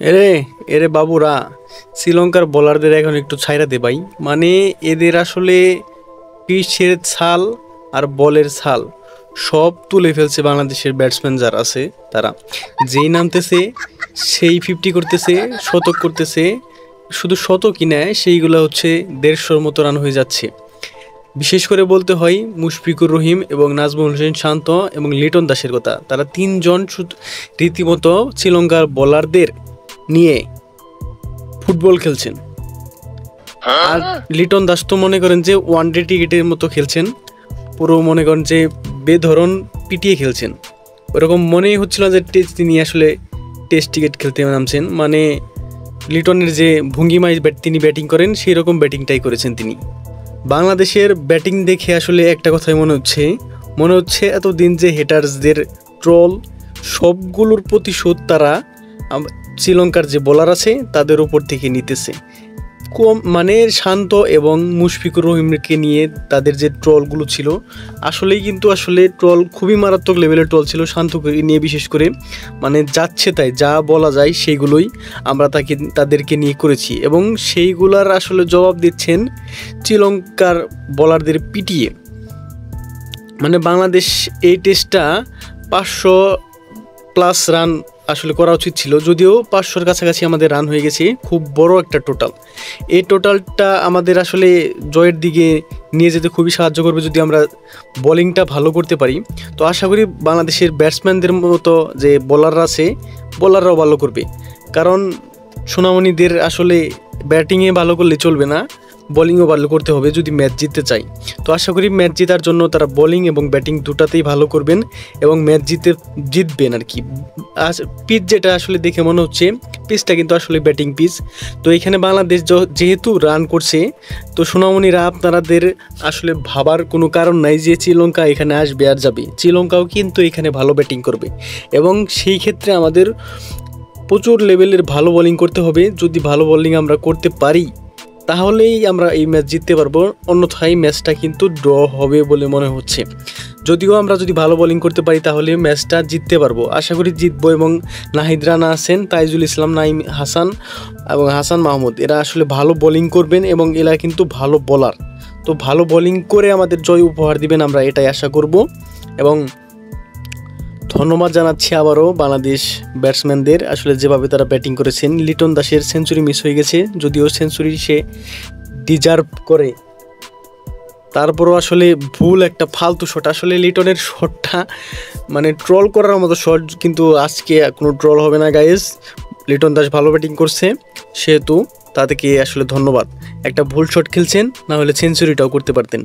এরে এরে বাবুরা, শ্রীলঙ্কার বোলারদের এখন একটু ছাইড়া দে ভাই। মানে এদের আসলে পিচের ছাল আর বলের ছাল সব তুলে ফেলছে বাংলাদেশের ব্যাটসম্যান যারা আছে তারা। যেই নামতেছে সেই 50 করতেছে, শতক করতেছে। শুধু শতকই নেয়, সেইগুলো হচ্ছে 150-র মতো রান হয়ে যাচ্ছে। বিশেষ করে বলতে হয় মুশফিকুর রহিম এবং নাজমুল হোসেন শান্ত এবং লিটন দাসের কথা। তারা তিনজন রীতিমতো শ্রীলঙ্কার বোলারদের নিয়ে ফুটবল খেলছেন। আর লিটন দাস তো মনে করেন যে ওয়ানডে টিকিটের মতো খেলছেন, পুরো মনে করেন যে বেধরন পিটিয়ে খেলছেন। ওরকম মনেই হচ্ছিল যে তিনি আসলে টেস্ট টিকিট খেলতে নামছেন। মানে লিটনের যে ভঙ্গিমায় তিনি ব্যাটিং করেন সেই রকম ব্যাটিংটাই করেছেন তিনি। বাংলাদেশের ব্যাটিং দেখে আসলে একটা কথাই মনে হচ্ছে এতদিন যে হেটার্সদের ট্রল, সবগুলোর প্রতিশোধ তারা শ্রীলঙ্কার যে বোলার আছে তাদের উপর থেকে নিতেছে। কম মানে শান্ত এবং মুশফিকুর রহিমকে নিয়ে তাদের যে ট্রলগুলো ছিল, আসলে ট্রল খুবই মারাত্মক লেভেলের ট্রল ছিল। শান্তকে নিয়ে বিশেষ করে মানে যাচ্ছে তাই যা বলা যায় সেইগুলোই আমরা তাদেরকে নিয়ে করেছি, এবং সেইগুলার আসলে জবাব দিচ্ছেন শ্রীলঙ্কার বোলারদের পিটিয়ে। মানে বাংলাদেশ এই টেস্টটা 500+ রান আসলে করা উচিত ছিল, যদিও 500-র কাছাকাছি আমাদের রান হয়ে গেছে। খুব বড় একটা টোটাল। এই টোটালটা আমাদের আসলে জয়ের দিকে নিয়ে যেতে খুবই সাহায্য করবে যদি আমরা বোলিংটা ভালো করতে পারি। তো আশা করি বাংলাদেশের ব্যাটসম্যানদের মতো যে বোলাররা আছে, বোলাররাও ভালো করবে। কারণ সোনামণিদের আসলে ব্যাটিংয়ে ভালো করলে চলবে না, বোলিংও ভালো করতে হবে যদি ম্যাচ জিততে চাই। তো আশা করি ম্যাচ জেতার জন্য তারা বোলিং এবং ব্যাটিং দুটাতেই ভালো করবেন এবং ম্যাচ জিতবেন আর কি। পিচ যেটা আসলে দেখে মনে হচ্ছে, পিচটা কিন্তু আসলে ব্যাটিং পিচ। তো এখানে বাংলাদেশ যেহেতু রান করছে, তো সোনামণিরা আপনাদের আসলে ভাবার কোনো কারণ নাই যে শ্রীলঙ্কা এখানে আসবে আর যাবে। শ্রীলঙ্কাও কিন্তু এখানে ভালো ব্যাটিং করবে, এবং সেই ক্ষেত্রে আমাদের প্রচুর লেভেলের ভালো বোলিং করতে হবে। যদি ভালো বোলিং আমরা করতে পারি তাহলেই আমরা এই ম্যাচ জিততে পারবো, অন্যথায় ম্যাচটা কিন্তু ড্র হবে বলে মনে হচ্ছে। যদিও আমরা যদি ভালো বোলিং করতে পারি তাহলে ম্যাচটা জিততে পারবো, আশা করি জিতবো। এবং নাহিদ রানা আছেন, তাইজুল ইসলাম, নাইম হাসান এবং হাসান মাহমুদ, এরা আসলে ভালো বোলিং করবেন এবং এরা কিন্তু ভালো বোলার। তো ভালো বোলিং করে আমাদের জয় উপহার দিবেন, আমরা এটাই আশা করব। এবং ধন্যবাদ জানাচ্ছি আবারও বাংলাদেশ ব্যাটসম্যানদের, আসলে যেভাবে তারা ব্যাটিং করেছেন। লিটন দাসের সেঞ্চুরি মিস হয়ে গেছে, যদিও সেঞ্চুরি সে ডিজার্ভ করে, তারপরও আসলে ভুল একটা ফালতু শট। আসলে লিটনের শটটা মানে ট্রল করার মতো শট, কিন্তু আজকে কোনো ট্রল হবে না গাইস। লিটন দাস ভালো ব্যাটিং করছে, সেহেতু তাদেরকে আসলে ধন্যবাদ। একটা ভুল শট খেলছেন, না হলে সেঞ্চুরিটাও করতে পারতেন।